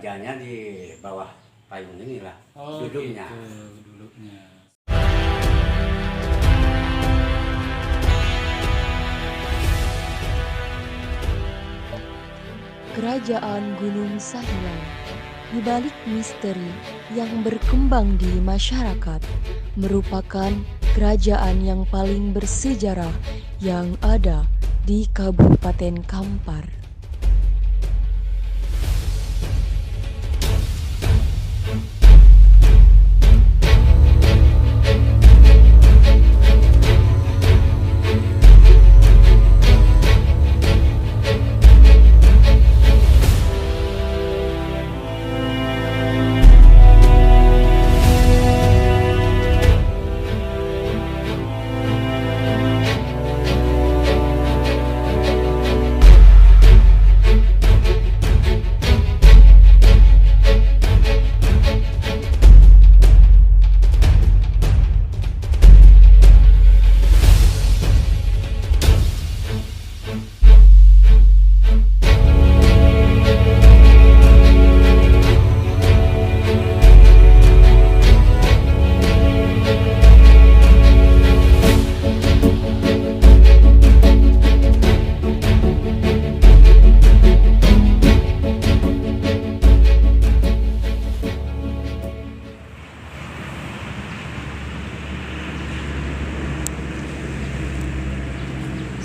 rajanya di bawah payung inilah duduknya. Gitu, duduknya. Kerajaan Gunung Sahilan. Di balik misteri yang berkembang di masyarakat, merupakan kerajaan yang paling bersejarah yang ada di Kabupaten Kampar.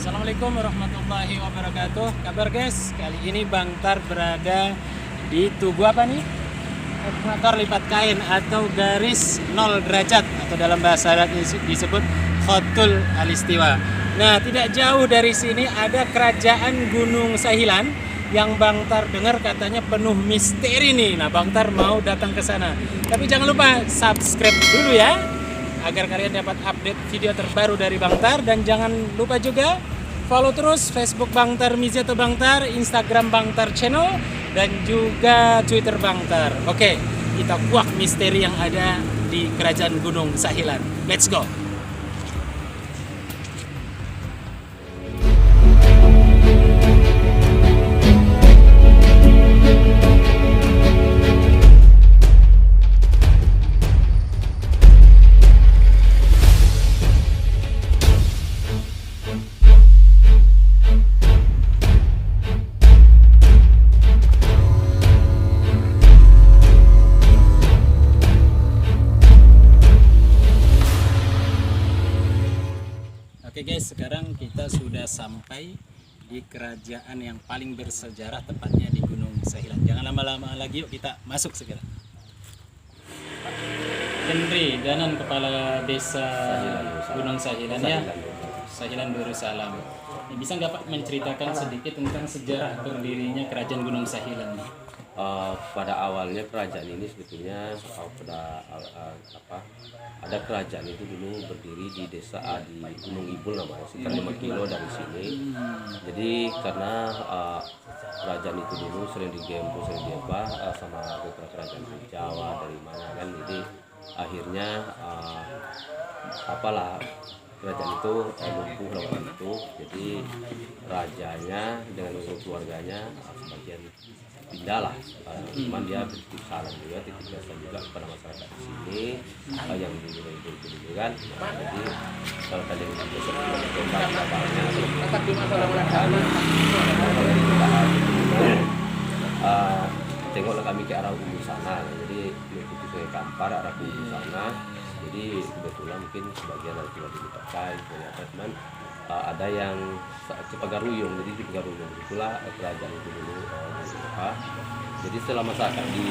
Assalamualaikum warahmatullahi wabarakatuh. Kabar guys, kali ini Bang Tar berada di Tugu apa nih? Ekuator lipat kain atau garis 0 derajat atau dalam bahasa Arab disebut Khotul Alistiwa. Nah, tidak jauh dari sini ada kerajaan Gunung Sahilan yang Bang Tar dengar katanya penuh misteri nih. Nah, Bang Tar mau datang ke sana. Tapi jangan lupa subscribe dulu ya, agar kalian dapat update video terbaru dari Bang Tar. Dan jangan lupa juga follow terus Facebook Bang Tar Mizi atau Bang Tar, Instagram Bang Tar Channel, dan juga Twitter Bang Tar. Oke, kita kuak misteri yang ada di Kerajaan Gunung Sahilan. Let's go. Oke guys, sekarang kita sudah sampai di kerajaan yang paling bersejarah, tepatnya di Gunung Sahilan. Jangan lama-lama lagi, yuk kita masuk segera. Henry Danan, Kepala Desa Gunung Sahilan ya, Sahilan Darussalam. Bisa nggak Pak menceritakan sedikit tentang sejarah berdirinya kerajaan Gunung Sahilan? Pada awalnya kerajaan ini sebetulnya ada kerajaan itu dulu berdiri di desa di Gunung Ibul namanya, sekitar 5 kilo dari sini. Jadi karena kerajaan itu dulu sering digempur, sering sama beberapa kerajaan dari Jawa, dari mana kan, jadi akhirnya kerajaan itu lumpuh lawan itu. Jadi rajanya dengan keluarganya sebagian pindah lah, cuman dia titip salam juga, titip jasa juga kepada masyarakat di sini yang dulu itu kan. Jadi kalau kalian besok tengoklah kami ke arah ujung sana, jadi mengikuti Sungai Kampar arah ujung sana. Jadi kebetulan mungkin sebagian dari tidak dipakai, cuman ada yang Cipagaruyung, jadi di Cipagaruyung itulah kerajaan itu dulu. Jadi setelah masyarakat di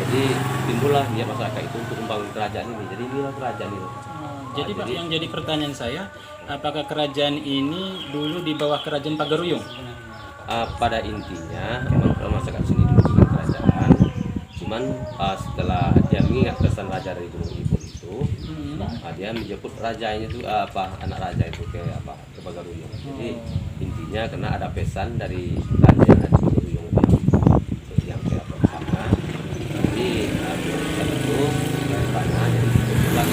jadi timbullah dia masyarakat itu untuk membangun kerajaan ini. Jadi inilah kerajaan itu. Jadi Pak, yang jadi pertanyaan saya, apakah kerajaan ini dulu di bawah kerajaan Pagaruyung? Pada intinya memang masyarakat sini dulu bukan kerajaan, cuman setelah dia mengingat pesan raja dari Gunung Ibu itu, dia menjemput rajanya itu anak raja itu ke Pagaruyung. Jadi intinya karena ada pesan dari raja di Pagaruyung yang ke sana. Jadi pesan itu dari sana, jadi disebutlah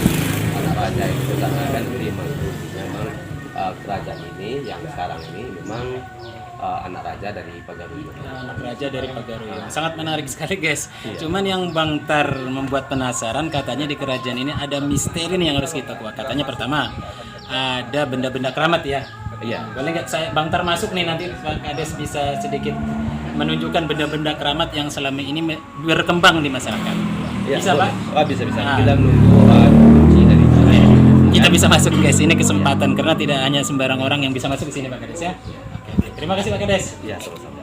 anak raja itu karena kan memang kerajaan ini yang sekarang ini memang anak raja dari Pagaruyung. Anak raja dari Pagaruyung. Sangat menarik sekali guys. Iya. Cuman yang Bang Tar membuat penasaran, katanya di kerajaan ini ada misteri nih yang harus kita kuak. Katanya pertama ada benda-benda keramat ya. Iya. Boleh nggak saya Bang Tar masuk nih, nanti Pak Kades bisa sedikit menunjukkan benda-benda keramat yang selama ini berkembang di masyarakat. Iya, Bisa boleh. Pak? Bisa. Nah. Kita menunggu kunci dari Kita bisa masuk guys, ini kesempatan karena tidak hanya sembarang orang yang bisa masuk ke sini Pak Kades ya. Oke, terima kasih Pak Kades. Iya, sama-sama.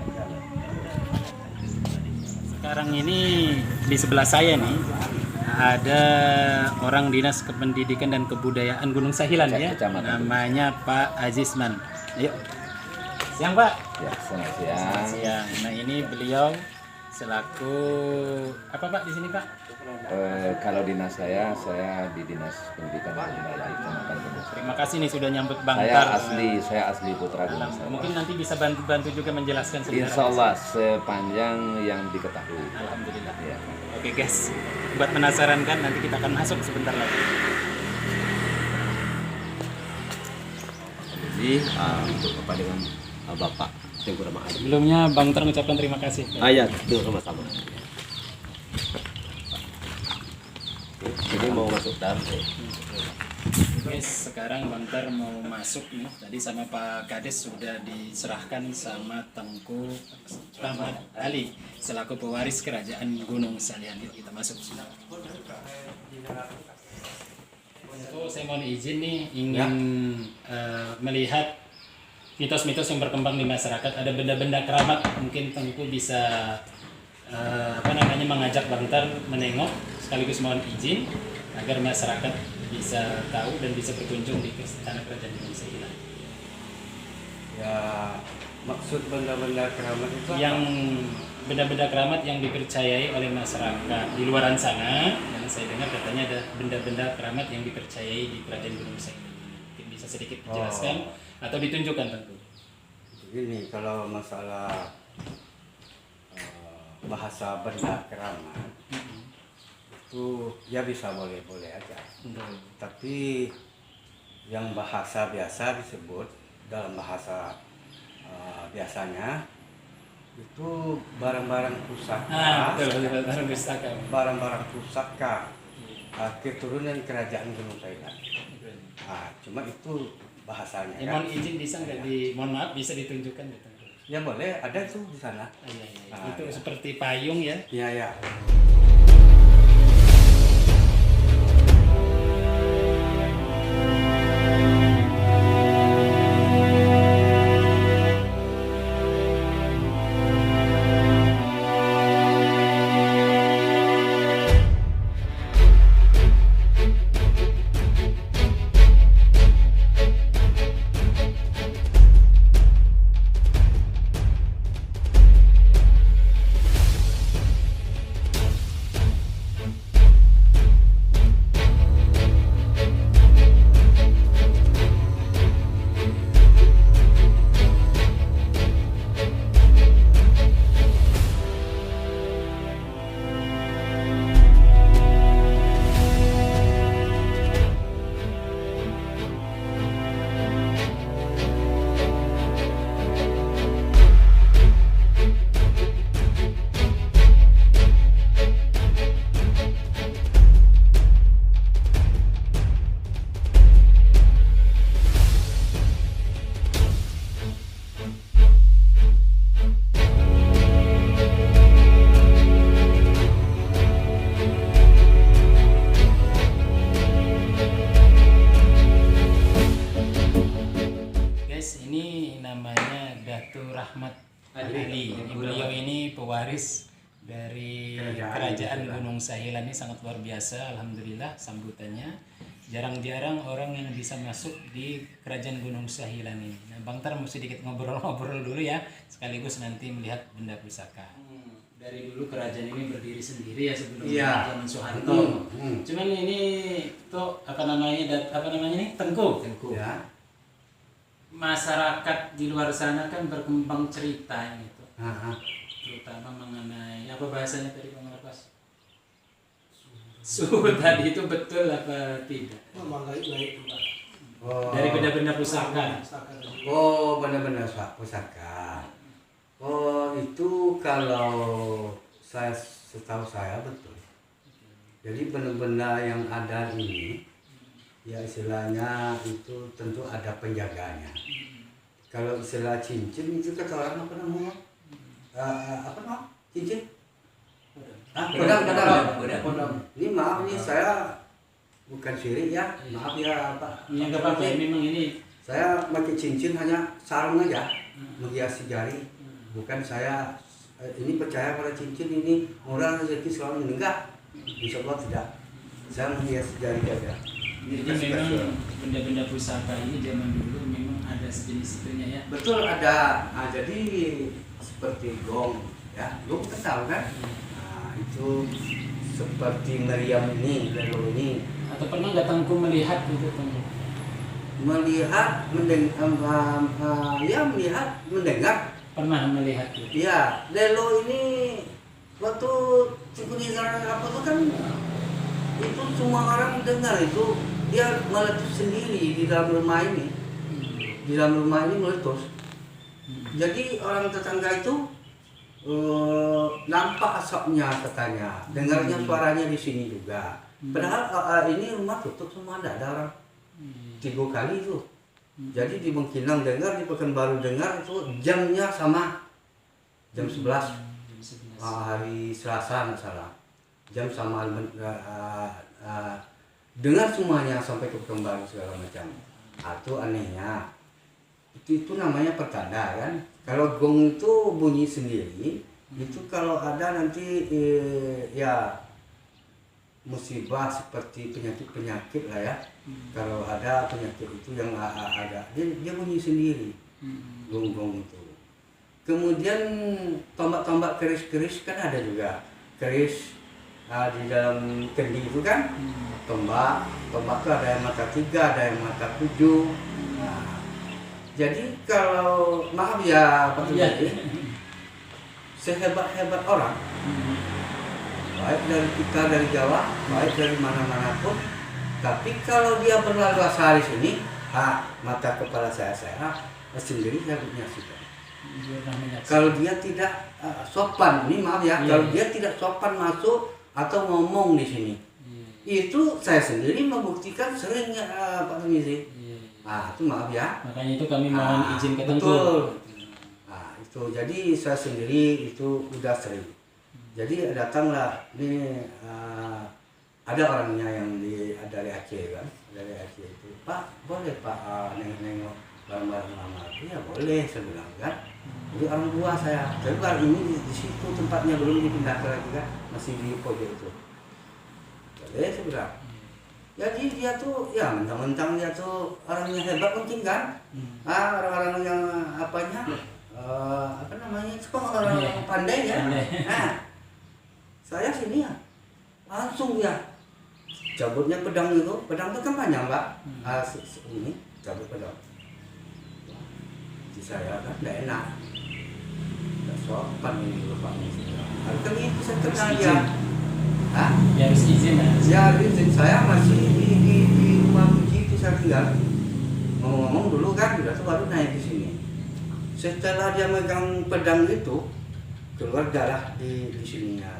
Sekarang ini di sebelah saya nih ada orang dinas kependidikan dan kebudayaan Gunung Sahilan ya. Namanya Pak Azizman. Ayo. Siang Pak. Ya, selamat Selamat siang. siang. Nah ini beliau selaku apa Pak di sini Pak? Kalau dinas saya di Dinas Pendidikan dan Kebudayaan Kecamatan Gunung Sahilan. Terima kasih nih sudah nyambut Bang Saya Tar. asli putra Gunung Sahilan. Mungkin nanti bisa bantu juga menjelaskan sebenarnya. Insya Allah sepanjang yang diketahui. Alhamdulillah. Ya. Oke guys, buat penasaran kan nanti kita akan masuk sebentar lagi. Jadi untuk kepada dengan Bapak Tengku Rama Ali. Sebelumnya Bang Tar mengucapkan terima kasih. Iya, itu sama-sama. Ini mau masuk dalam. Guys, sekarang Bang Tar mau masuk nih. Tadi sama Pak Kades sudah diserahkan sama Tengku Rahmat Ali selaku pewaris kerajaan Gunung Salian. Yuk kita masuk silakan. Saya mohon izin nih ingin melihat mitos-mitos yang berkembang di masyarakat. Ada benda-benda keramat, mungkin Tengku bisa mengajak Bang Tar menengok, sekaligus mohon izin agar masyarakat bisa tahu dan bisa berkunjung di Istana Kerajaan Gunung Sahilan. Ya, maksud benda-benda keramat itu apa? Yang benda-benda keramat yang dipercayai oleh masyarakat di luaran sana, yang saya dengar katanya ada benda-benda keramat yang dipercayai di Kerajaan Gunung Sahilan. Mungkin bisa sedikit dijelaskan atau ditunjukkan tentu. Begini, kalau masalah bahasa benda keramat itu ya bisa boleh-boleh aja. Tapi yang bahasa biasa disebut dalam bahasa biasanya itu barang-barang pusaka, Betul, pustaka. barang-barang pusaka keturunan kerajaan Gunung Sahilan. Cuma itu bahasanya. Ya, mohon izin bisa nggak mohon maaf bisa ditunjukkan ya tentu. Ya boleh, ada tuh di sana. Iya. Ah, Itu ya. seperti payung ya. Iya ya. Rahmat Ali. Beliau ini pewaris dari Kerajaan Gunung Sahilan. Ini sangat luar biasa, alhamdulillah sambutannya. Jarang-jarang orang yang bisa masuk di Kerajaan Gunung Sahilan ini. Nah, Bang Tar mau sedikit ngobrol-ngobrol dulu ya, sekaligus nanti melihat benda pusaka. Dari dulu kerajaan ini berdiri sendiri ya sebelum zaman Soeharto. Cuman ini tuh apa namanya nih Tengku. Ya. Masyarakat di luar sana kan berkembang cerita ini tuh. Terutama mengenai apa bahasanya tadi Bang Marcos? Suhu tadi itu betul apa tidak? Dari benda-benda pusaka. Oh, benar-benar pusaka. Oh, itu kalau setahu saya betul. Jadi benda-benda yang ada ini, ya istilahnya itu tentu ada penjaganya. Kalau istilah cincin itu kata orang apa namanya? Apa namanya? Cincin? Pedang. Ini maaf nih saya bukan syirik ya, maaf ya Pak. Yang nggak apa-apa, memang ini Saya pakai cincin hanya sarung aja, menghiasi jari. Bukan saya ini percaya pada cincin ini murah rezeki selalu menenggak. Insya Allah tidak. Saya menghiasi jari aja. jadi memang benda-benda pusaka ini zaman dulu memang ada sejenis itunya ya. Betul ada. Nah, jadi seperti gong, ya, gong kenal kan? Nah, itu seperti meriam ini, lelo ini. Atau pernah nggak Tengku melihat itu Tengku? Melihat, melihat, mendengar. Pernah melihat itu? Iya, lelo ini waktu sinkronisasi apa itu kan itu semua orang dengar itu dia meletus sendiri di dalam rumah ini. Di dalam rumah ini meletus. Jadi orang tetangga itu nampak asapnya katanya, dengarnya suaranya di sini juga. Padahal ini rumah tutup semua, tidak ada orang. 3 kali itu. Jadi di Bengkinang dengar, di Pekanbaru dengar itu jamnya sama. Jam 11. Hari Selasa nggak salah. Jam sama dengar semuanya sampai ke Pekanbaru segala macam. Itu anehnya. Itu namanya pertanda kan. Kalau gong itu bunyi sendiri, itu kalau ada nanti ya musibah seperti penyakit-penyakit lah ya. Kalau ada penyakit itu yang ada, dia bunyi sendiri, gong-gong itu. Kemudian tombak-tombak keris-keris kan ada juga, keris di dalam kendi itu kan, tombak itu ada yang mata 3, ada yang mata 7. Nah, jadi kalau maaf ya Pak Tugadi, sehebat-hebat orang, baik dari kita dari Jawa, baik dari mana-mana pun, tapi kalau dia berlalu hari sini, mata kepala saya sendiri saya menyaksikan. Kalau dia tidak sopan, ini maaf ya, kalau dia tidak sopan masuk atau ngomong di sini, itu saya sendiri membuktikan sering Pak Tugadi. Itu maaf ya. Makanya itu kami mohon izin ke Tengku. Betul. Itu jadi saya sendiri itu udah sering. Jadi datanglah ini ada orangnya yang dari Aceh kan, dari Aceh itu, Pak boleh Pak nengok barang-barang lama? Iya boleh saya bilang kan. Jadi orang tua saya, tapi kalau ini di situ tempatnya belum dipindahkan lagi kan, masih di pojok itu. Boleh saya bilang. Jadi dia tuh ya mentang-mentang dia tuh orangnya hebat mungkin kan, orang-orang yang apa namanya itu orang pandai ya. Saya sini ya langsung ya cabutnya pedang itu kan panjang Pak. Ini cabut pedang. Di saya kan tidak enak, tidak sopan ini Pak. Harusnya itu saya kenal dia. Ya harus izin ya. Ya izin, saya masih di rumah Puji itu saya tinggal. Ngomong-ngomong dulu kan, udah tuh baru naik di sini. Setelah dia megang pedang itu, keluar darah di sininya.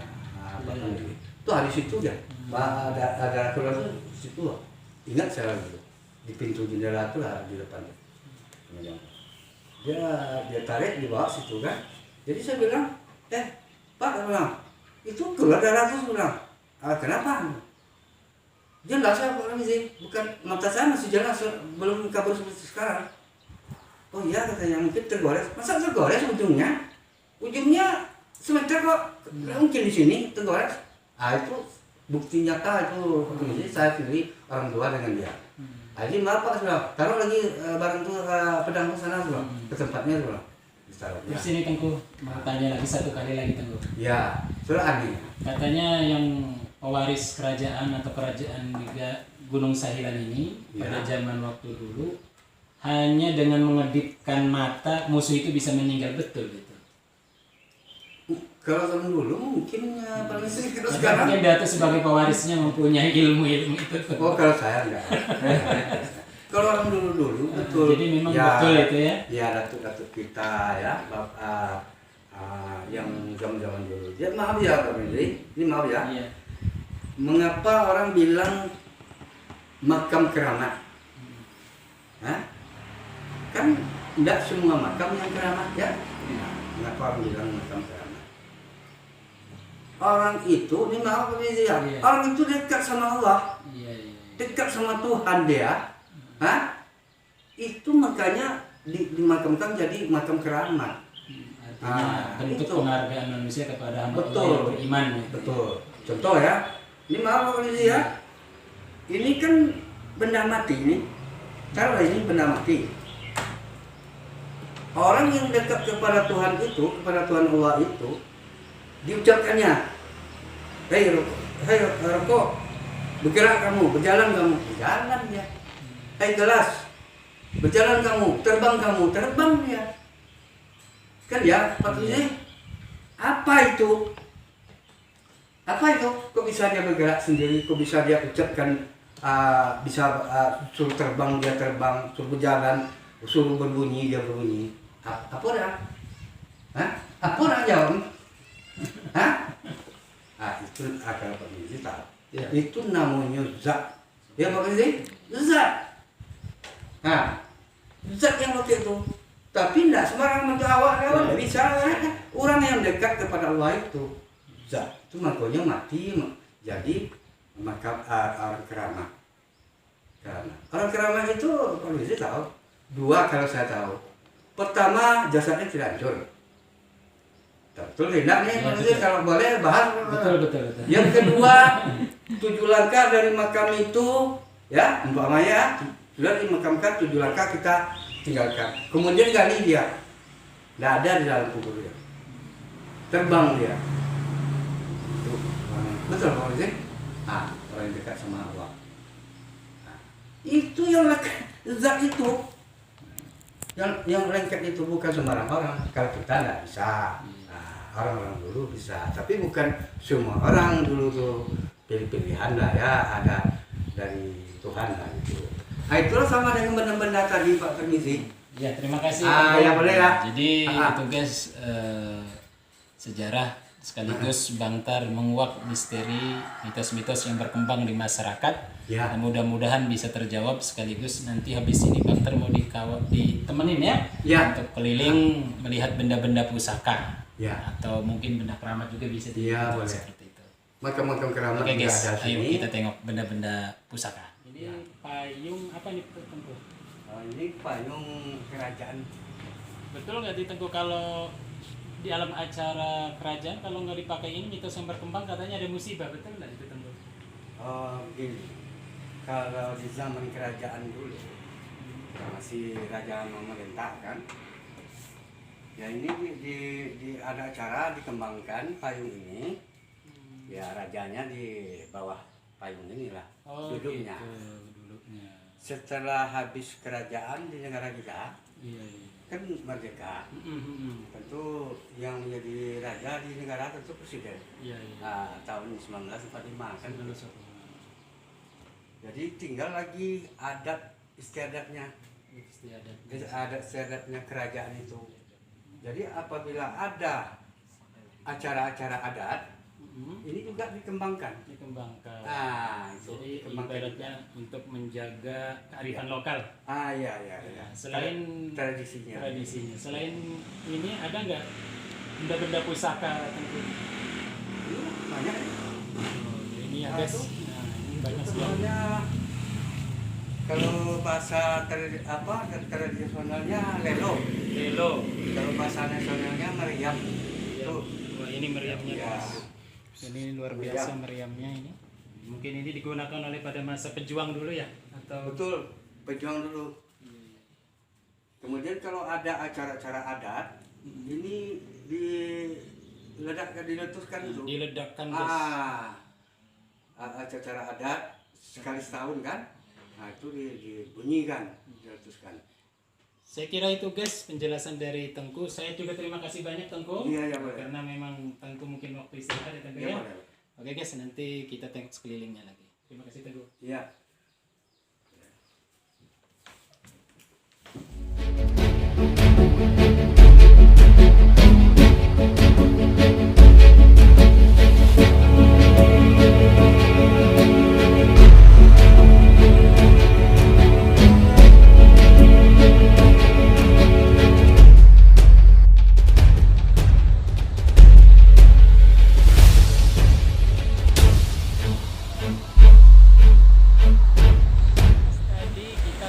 Itu hari situ ya, ada keluar tuh situ. Ingat saya gitu, di pintu jendela itu lah di depan. Dia tarik di bawah situ kan. Jadi saya bilang, Pak, bilang, itu keluar darah terus bilang, kenapa? Jelas ya Pak Ramizi, bukan mata saya masih jelas, belum kabur seperti sekarang. Oh iya katanya, mungkin tergores. Masa tergores ujungnya? Ujungnya semeter kok, nggak mungkin di sini tergores. Itu bukti nyata itu Pak Ramizi, saya pilih orang tua dengan dia. Jadi maaf Pak, taruh lagi barang itu pedang ke sana dulu, ke tempatnya dulu. Di sini Tengku, mau tanya lagi satu kali lagi Tengku. Ya, soal aneh. Katanya yang pewaris kerajaan atau kerajaan Gunung Sahilan ini pada zaman waktu dulu hanya dengan mengedipkan mata musuh itu bisa meninggal, betul gitu. Kalau zaman dulu mungkin paling sering kalau sekarang. Mungkin Datuk sebagai pewarisnya mempunyai ilmu itu. Oh kalau saya enggak. Kalau orang dulu betul. Jadi memang betul itu ya. Ya datuk-datuk kita ya, yang zaman-zaman dulu. Ya maaf ya Pak Menteri, ini maaf ya. Iya. Mengapa orang bilang makam keramat? Hah? Kan tidak semua makam yang keramat ya. Mengapa orang bilang makam keramat? Orang itu, ini maaf Pak Menteri ya. Iya. Orang itu dekat sama Allah, Iya. dekat sama Tuhan dia. Hah? Itu makanya dimakamkan jadi makam keramat. Artinya bentuk itu. penghargaan manusia kepada hamba Allah Betul. yang beriman. Ya. Betul. Contoh ya, ini maaf Pak Polisi ya. Ini kan benda mati ini. Taruhlah ini benda mati. Orang yang dekat kepada Tuhan itu, kepada Tuhan Allah itu, diucapkannya, hei rokok, bergerak kamu, berjalan kamu, berjalan dia. Hei gelas, berjalan kamu, terbang dia. Kan ya, Pak Polisi, apa itu? Apa itu? Kok bisa dia bergerak sendiri? Kok bisa dia ucapkan, suruh terbang dia terbang, suruh berjalan, suruh berbunyi dia berbunyi? Apa dah? Hah? Apa dah jawab? Hah? Itu kalau Pak Polisi tahu. Ya. Itu namanya zat. Ya Pak Polisi? Zat. Zat yang waktu itu. Tapi tidak sembarang bentuk awak-awak, tidak bisa. Orang yang dekat kepada Allah itu zat. Itu makanya mati jadi makam orang keramat. Orang keramat itu kalau bisa tahu dua kalau saya tahu. Pertama jasadnya tidak hancur. Betul tidak nih? Ya, Kalau boleh bahas. Betul. Yang kedua 7 langkah dari makam itu ya umpamanya sudah dimakamkan 7 langkah kita tinggalkan. Kemudian gali dia, tidak ada di dalam kubur dia, terbang dia. Betul Pak Polisi? Orang yang dekat sama Allah. Itu yang zat itu, yang lengket itu bukan sembarang orang. Kalau kita tidak bisa, orang-orang dulu bisa, tapi bukan semua orang dulu tuh pilih-pilihan lah ya, ada dari Tuhan lah itu. Itulah sama dengan benda-benda tadi Pak Permisi. Ya, terima kasih. Ya boleh ya. Jadi itu guys sejarah sekaligus Bang Tar menguak misteri mitos-mitos yang berkembang di masyarakat. Ya. Dan mudah-mudahan bisa terjawab sekaligus nanti habis ini Bang Tar mau ditemenin ya, Ya. untuk keliling melihat benda-benda pusaka. Ya. Atau mungkin benda keramat juga bisa Iya, boleh. seperti itu. Makam-makam keramat Oke juga guys, ada ayo sini. kita tengok benda-benda pusaka. Ini payung apa nih Tengku? Ini payung kerajaan. Betul nggak di Tengku kalau di alam acara kerajaan kalau nggak dipakai ini mitos yang berkembang katanya ada musibah, betul nggak itu Tengku? Gini, kalau di zaman kerajaan dulu masih raja memerintah kan, ya ini ada acara dikembangkan payung ini, ya rajanya di bawah payung inilah duduknya. Gitu, duduknya. Setelah habis kerajaan di negara kita, Iya. kan merdeka, tentu yang menjadi raja di negara tentu presiden. Iya. Tahun 1945 kan. Lulus. Jadi tinggal lagi adat istiadatnya, adat istiadatnya kerajaan itu. Jadi apabila ada acara-acara adat, ini juga dikembangkan. Dikembangkan. Itu Jadi dikembangkan. ibaratnya untuk menjaga kearifan lokal. Iya. Selain tradisinya. Selain ini ada nggak benda-benda pusaka Tengku? Banyak. Ini ya guys. Nah, ini banyak sekali. Sebenarnya kalau bahasa tradisionalnya lelo. Kalau bahasa nasionalnya meriam. Itu. Wah, ini meriamnya Ya. guys. Ini luar biasa meriamnya ini. Mungkin ini digunakan oleh pada masa pejuang dulu ya, atau Betul, pejuang dulu. Kemudian kalau ada acara-acara adat, ini diletuskan itu. diledakkan guys. Acara adat sekali setahun kan, itu dibunyikan, diletuskan. Saya kira itu guys penjelasan dari Tengku. Saya juga terima kasih banyak Tengku. Iya, boleh. Karena memang Tengku mungkin waktu istirahat ya Tengku Iya, ya. boleh. Oke guys, nanti kita tengok sekelilingnya lagi. Terima kasih Tengku. Iya.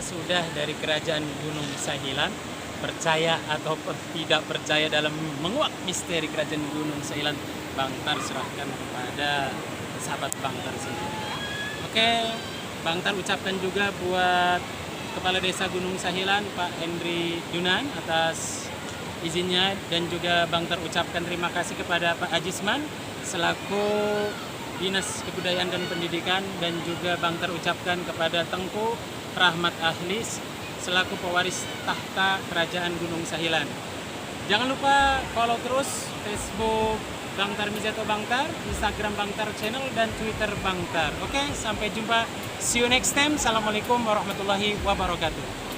sudah dari Kerajaan Gunung Sahilan. Percaya ataupun tidak percaya dalam menguak misteri Kerajaan Gunung Sahilan, Bang Tar serahkan kepada sahabat Bang Tar sendiri. Oke, Bang Tar ucapkan juga buat Kepala Desa Gunung Sahilan, Pak Henry Dunan, atas izinnya, dan juga Bang Tar ucapkan terima kasih kepada Pak Ajisman selaku Dinas Kebudayaan dan Pendidikan, dan juga Bang Tar ucapkan kepada Tengku Rahmat Ahlis selaku pewaris tahta Kerajaan Gunung Sahilan. Jangan lupa follow terus Facebook Bang Tar Mizato Bang Tar, Instagram Bang Tar Channel, dan Twitter Bang Tar. Oke, sampai jumpa. See you next time. Assalamualaikum warahmatullahi wabarakatuh.